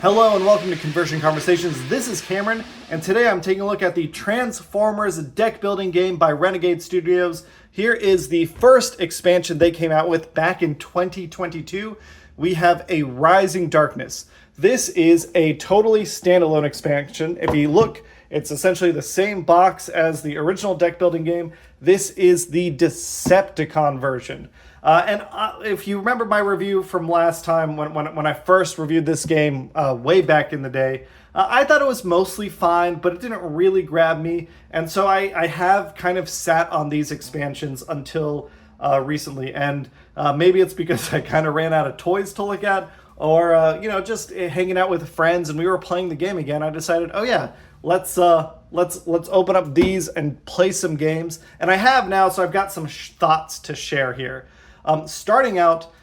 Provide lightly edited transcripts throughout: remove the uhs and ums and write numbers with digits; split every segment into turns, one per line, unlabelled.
Hello and welcome to Conversion Conversations. This is Cameron, and today I'm taking a look at the Transformers deck building game by Renegade Studios. Here is the first expansion they came out with back in 2022. We have a Rising Darkness. This is a totally standalone expansion. If you look, it's essentially the same box as the original deck building game. This is the Decepticon version. If you remember my review from last time when I first reviewed this game way back in the day, I thought it was mostly fine, but it didn't really grab me. And so I have kind of sat on these expansions until recently. And maybe it's because I kind of ran out of toys to look at, or just hanging out with friends and we were playing the game again. I decided, oh yeah, let's open up these and play some games. And I have now, so I've got some thoughts to share here. Starting out,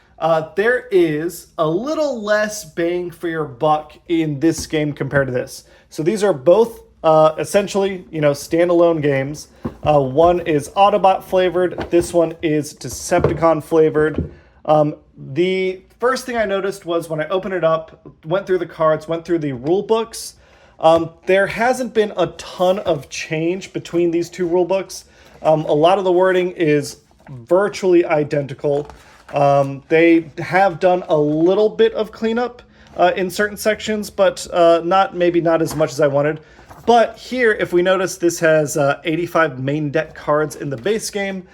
there is a little less bang for your buck in this game compared to this. So these are both essentially, standalone games. One is Autobot flavored. This one is Decepticon flavored. The first thing I noticed was when I opened it up, went through the cards, went through the rule books, there hasn't been a ton of change between these two rule books. A lot of the wording is virtually identical. They have done a little bit of cleanup in certain sections, but maybe not as much as I wanted. But here, if we notice, this has 85 main deck cards in the base game.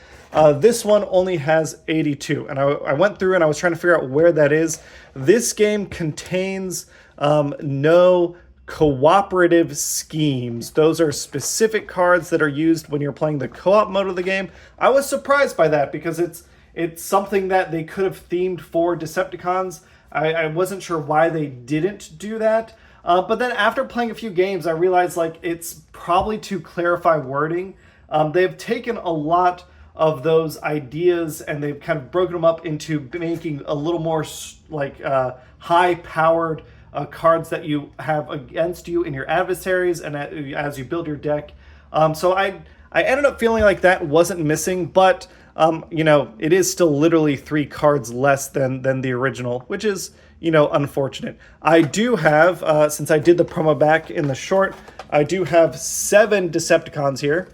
This one only has 82, and I went through and I was trying to figure out where that is. This game contains no cooperative schemes. Those are specific cards that are used when you're playing the co-op mode of the game. I was surprised by that because it's something that they could have themed for Decepticons. I wasn't sure why they didn't do that. But then after playing a few games, I realized it's probably to clarify wording. They've taken a lot of those ideas and they've kind of broken them up into making a little more high-powered cards that you have against you in your adversaries and as you build your deck. So I ended up feeling like that wasn't missing, but it is still literally 3 cards less than the original, which is unfortunate. I do have, since I did the promo back in the short, I do have 7 Decepticons here.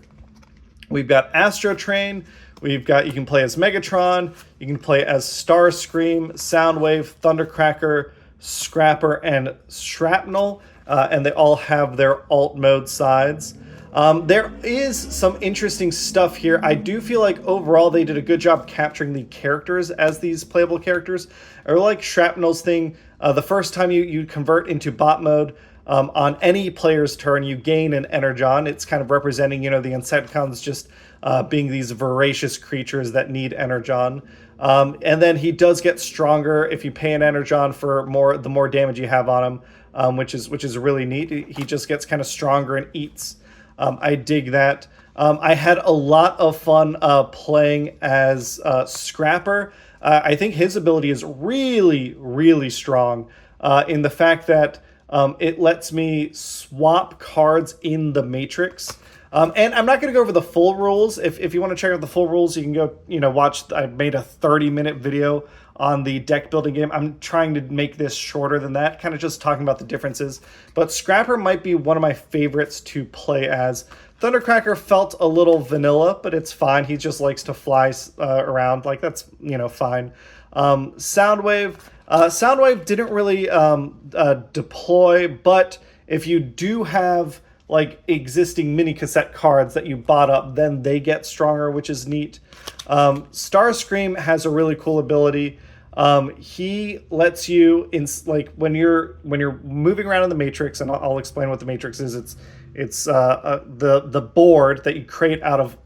We've got Astro Train. You can play as Megatron. You can play as Starscream, Soundwave, Thundercracker, Scrapper, and Shrapnel, and they all have their alt mode sides. There is some interesting stuff here. I do feel like overall they did a good job capturing the characters as these playable characters. I really like Shrapnel's thing. The first time you convert into bot mode, on any player's turn, you gain an Energon. It's kind of representing, the Insecticons just being these voracious creatures that need Energon. And then he does get stronger if you pay an Energon for the more damage you have on him, which is really neat. He just gets kind of stronger and eats. I dig that. I had a lot of fun playing as Scrapper. I think his ability is really, really strong in the fact that it lets me swap cards in the Matrix. And I'm not going to go over the full rules. If you want to check out the full rules, you can go, watch. I made a 30-minute video on the deck building game. I'm trying to make this shorter than that, kind of just talking about the differences. But Scrapper might be one of my favorites to play as. Thundercracker felt a little vanilla, but it's fine. He just likes to fly around. That's, fine. Soundwave. Soundwave didn't really deploy, but if you do have existing mini cassette cards that you bought up, then they get stronger, which is neat. Starscream has a really cool ability. He lets you when you're moving around in the Matrix, and I'll explain what the Matrix is. It's the board that you create out of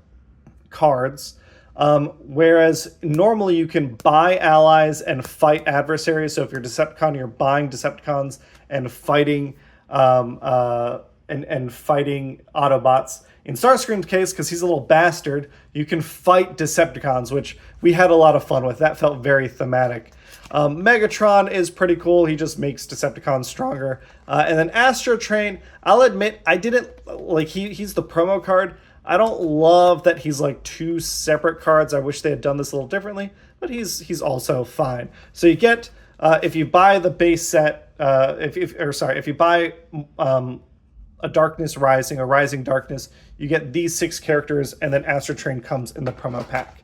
cards. Whereas normally you can buy allies and fight adversaries. So if you're Decepticon, you're buying Decepticons and fighting and fighting Autobots. In Starscream's case, because he's a little bastard, you can fight Decepticons, which we had a lot of fun with. That felt very thematic. Megatron is pretty cool. He just makes Decepticons stronger. And then Astro Train, I'll admit, I didn't he's the promo card. I don't love that he's 2 separate cards. I wish they had done this a little differently, but he's also fine. So you get, if you buy the base set, if you buy a Darkness Rising, a Rising Darkness, you get these 6 characters, and then Astro Train comes in the promo pack.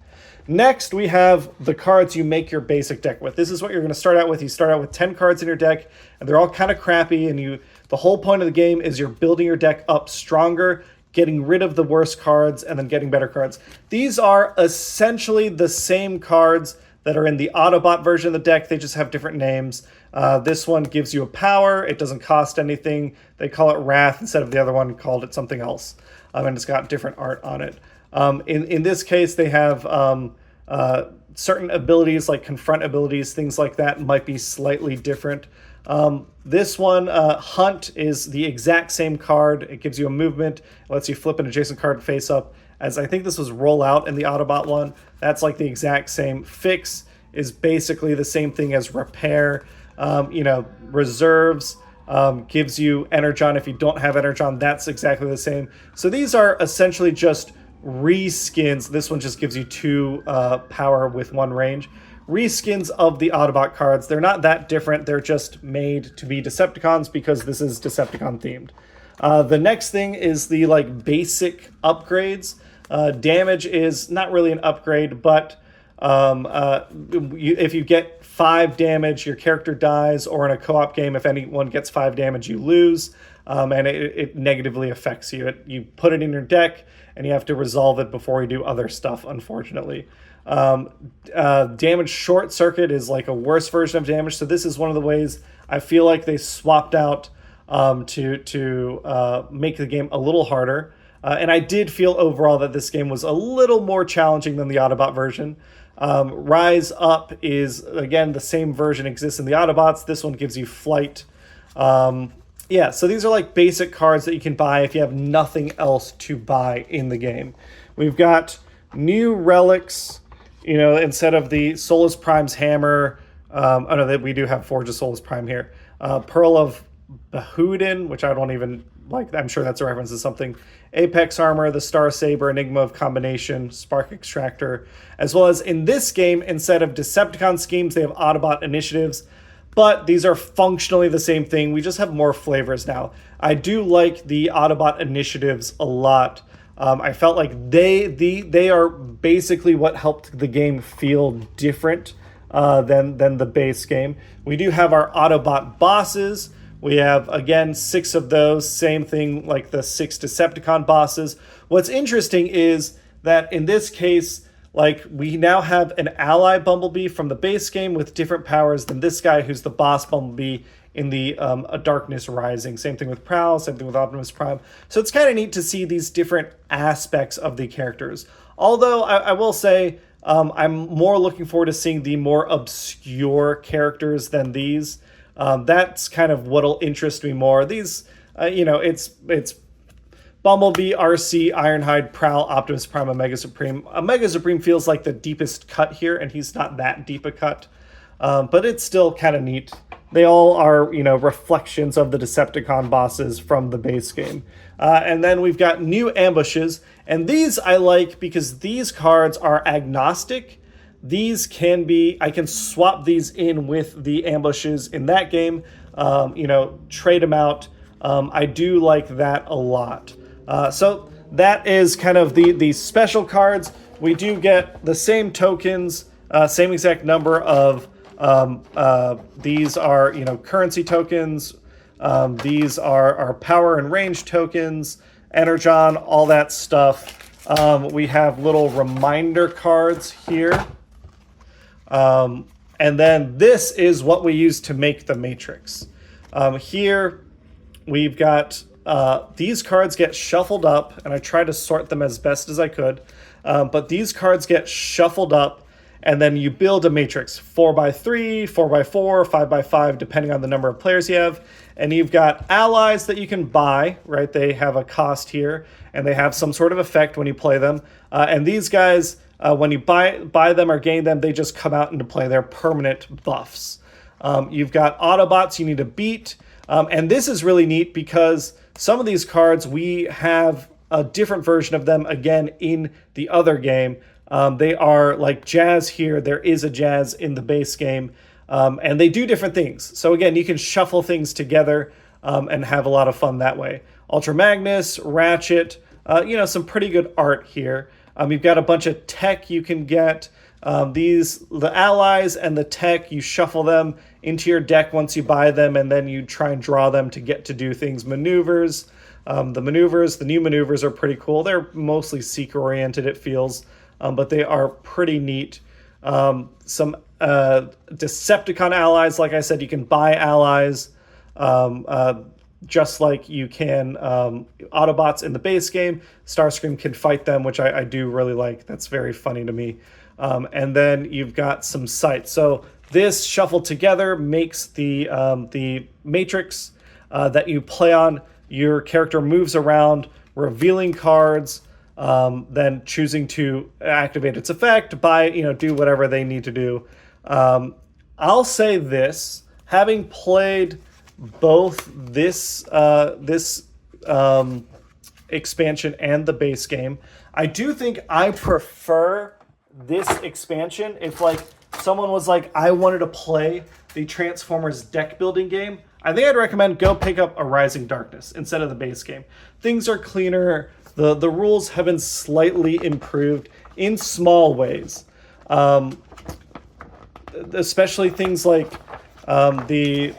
Next, we have the cards you make your basic deck with. This is what you're going to start out with. You start out with 10 cards in your deck, and they're all kind of crappy, and the whole point of the game is you're building your deck up stronger, getting rid of the worst cards, and then getting better cards. These are essentially the same cards that are in the Autobot version of the deck. They just have different names. This one gives you a power. It doesn't cost anything. They call it Wrath instead of the other one called it something else. And it's got different art on it. In this case, they have certain abilities like confront abilities, things like that might be slightly different. This one, Hunt, is the exact same card. It gives you a movement. It lets you flip an adjacent card face up. As I think this was Roll Out in the Autobot one. That's like the exact same. Fix is basically the same thing as Repair. Reserves gives you Energon. If you don't have Energon, that's exactly the same. So these are essentially just reskins. This one just gives you 2 power with 1 range. Reskins of the Autobot cards. They're not that different. They're just made to be Decepticons because this is Decepticon themed. The next thing is the basic upgrades. Damage is not really an upgrade, but if you get 5 damage, your character dies, or in a co-op game, if anyone gets 5 damage, you lose, and it negatively affects you. You put it in your deck, and you have to resolve it before you do other stuff, unfortunately. Damage Short Circuit is like a worse version of damage, so this is one of the ways I feel like they swapped out to make the game a little harder. And I did feel overall that this game was a little more challenging than the Autobot version. Rise Up is, again, the same version exists in the Autobots. This one gives you Flight. So these are like basic cards that you can buy if you have nothing else to buy in the game. We've got new relics, instead of the Solus Prime's hammer. We do have Forge of Solus Prime here. Pearl of Bahudin, which I don't even like. I'm sure that's a reference to something. Apex Armor, the Star Saber, Enigma of Combination, Spark Extractor, as well as in this game, instead of Decepticon schemes, they have Autobot initiatives, but these are functionally the same thing. We just have more flavors now. I do like the Autobot initiatives a lot. I felt like they are basically what helped the game feel different than the base game. We do have our Autobot bosses. We have, again, 6 of those. Same thing like the 6 Decepticon bosses. What's interesting is that in this case, we now have an ally Bumblebee from the base game with different powers than this guy who's the boss Bumblebee in the A Darkness Rising. Same thing with Prowl, same thing with Optimus Prime. So it's kind of neat to see these different aspects of the characters. Although I will say I'm more looking forward to seeing the more obscure characters than these. That's kind of what'll interest me more. These, it's Bumblebee, RC, Ironhide, Prowl, Optimus Prime, Omega Supreme. Omega Supreme feels like the deepest cut here, and he's not that deep a cut. But it's still kind of neat. They all are, reflections of the Decepticon bosses from the base game. And then we've got new ambushes. And these I like because these cards are agnostic. These can be, I can swap these in with the ambushes in that game, trade them out. I do like that a lot. So that is kind of the special cards. We do get the same tokens, same exact number of, these are, currency tokens. These are our power and range tokens, Energon, all that stuff. We have little reminder cards here. And then this is what we use to make the matrix. Here we've got these cards get shuffled up, and I tried to sort them as best as I could. But these cards get shuffled up, and then you build a matrix 4x3, 4x4, 5x5, depending on the number of players you have. And you've got allies that you can buy, right? They have a cost here, and they have some sort of effect when you play them. And these guys, when you buy them or gain them, they just come out into play. They're permanent buffs. You've got Autobots you need to beat. And this is really neat because some of these cards, we have a different version of them, again, in the other game. They are like Jazz here. There is a Jazz in the base game. And they do different things. So again, you can shuffle things together and have a lot of fun that way. Ultra Magnus, Ratchet, some pretty good art here. You've got a bunch of tech you can get. The allies and the tech, you shuffle them into your deck once you buy them, and then you try and draw them to get to do things. Maneuvers. The new maneuvers are pretty cool. They're mostly seeker-oriented, it feels, but they are pretty neat. Some Decepticon allies, like I said, you can buy allies, just like you can Autobots in the base game. Starscream can fight them, which I do really like. That's very funny to me. And then you've got some sites. So this shuffled together makes the matrix that you play on. Your character moves around, revealing cards, then choosing to activate its effect, do whatever they need to do. I'll say this, having played both this expansion and the base game, I do think I prefer this expansion. If someone was like, I wanted to play the Transformers deck building game, I think I'd recommend go pick up a Rising Darkness instead of the base game. Things are cleaner. The rules have been slightly improved in small ways. Especially things like the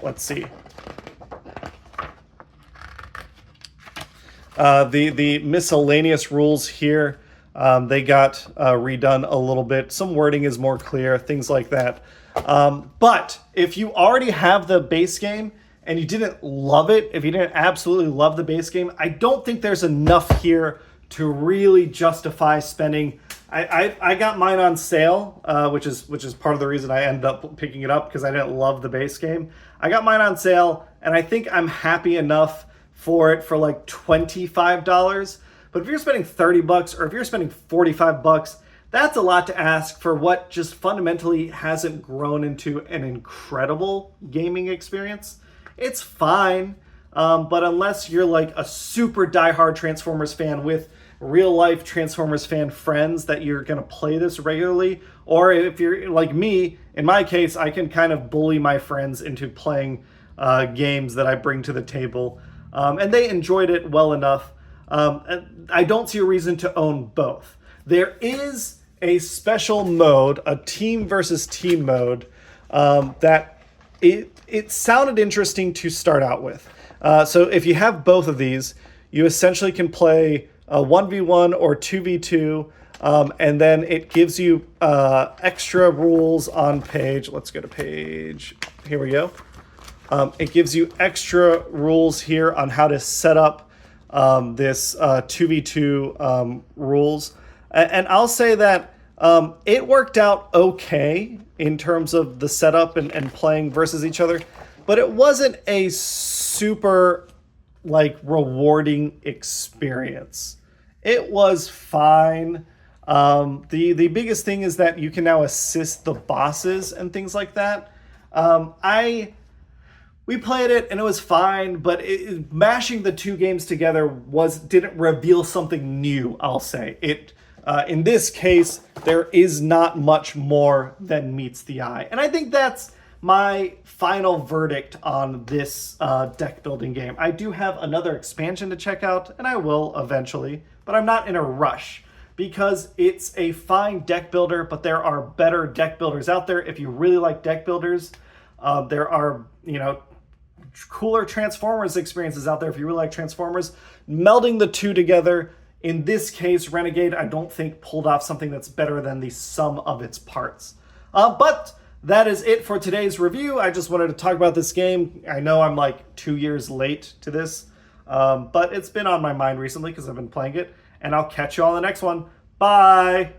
miscellaneous rules here. They got redone a little bit. Some wording is more clear, things like that. But if you already have the base game and you didn't love it, if you didn't absolutely love the base game, I don't think there's enough here to really justify spending. I got mine on sale, which is part of the reason I ended up picking it up, because I didn't love the base game. I got mine on sale, and I think I'm happy enough for it for like $25. But if you're spending $30 or if you're spending $45, that's a lot to ask for what just fundamentally hasn't grown into an incredible gaming experience. It's fine, but unless you're like a super diehard Transformers fan with real life Transformers fan friends that you're going to play this regularly, or if you're like me, in my case, I can kind of bully my friends into playing games that I bring to the table, and they enjoyed it well enough. I don't see a reason to own both. There is a special mode, a team versus team mode, that it sounded interesting to start out with. So if you have both of these, you essentially can play a 1v1 or 2v2, and then it gives you extra rules on page. Let's go to page. Here we go. It gives you extra rules here on how to set up this 2v2 rules. And I'll say that it worked out okay in terms of the setup and playing versus each other, but it wasn't a super rewarding experience. It was fine. The biggest thing is that you can now assist the bosses and things like that. We played it and it was fine, but mashing the two games together didn't reveal something new, I'll say. In this case, there is not much more than meets the eye. And I think that's my final verdict on this deck building game. I do have another expansion to check out, and I will eventually, but I'm not in a rush because it's a fine deck builder, but there are better deck builders out there. If you really like deck builders, there are, cooler Transformers experiences out there if you really like Transformers. Melding the two together, in this case, Renegade, I don't think pulled off something that's better than the sum of its parts. But that is it for today's review. I just wanted to talk about this game. I know I'm like 2 years late to this, but it's been on my mind recently because I've been playing it, and I'll catch you on the next one. Bye!